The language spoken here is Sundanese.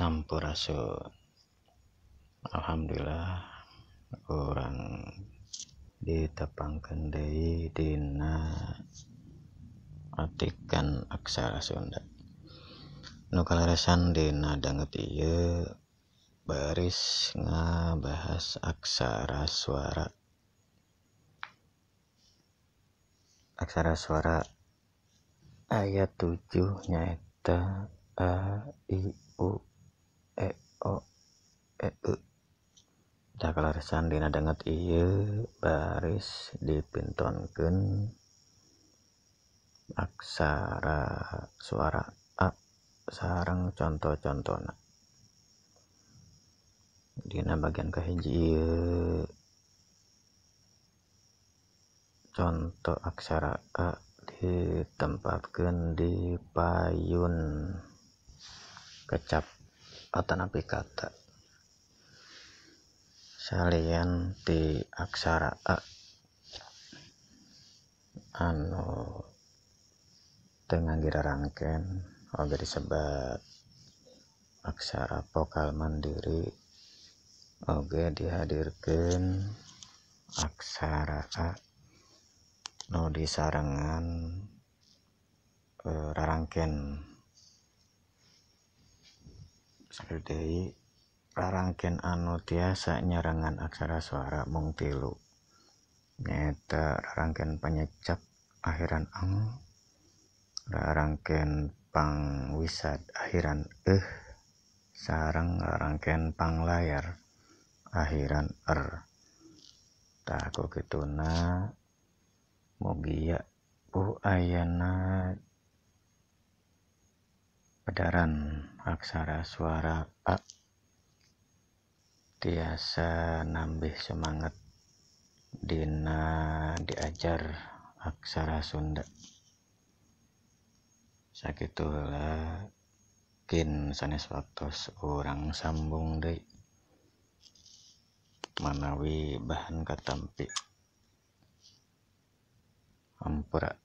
Sampurasun. Alhamdulillah orang ditepangkeun deui dina atikan aksara Sunda. Nu kaleresan dina danget ieu baris ngabahas aksara suara. Aksara suara ayat 7 nyaeta a, i, u, e, o, e, e. Da kaleresan dina danget ieu baris dipintonkeun aksara suara a sareng contoh-contohna. Dina bagian kahiji ieu contoh aksara a ditempatkeun di payun kecap atanapi kata. Salian ti aksara a anu teu ngangge rarangken oge disebat aksara vokal mandiri, oge dihadirkeun aksara a nu disarengan rarangken. Sakit deui rarangken anu tiasa nyarengan aksara suara mung 3, nyaeta rarangken panyecap akhiran ang, rarangken pangwisad akhiran sareng rarangken panglayar akhiran tah ku kituna mugia ayana padaran aksara suara a tiasa nambah semangat dina diajar aksara Sunda. Sakitu heula kin sanes waktos urang sambung deui manawi bahan katampi. Hampura.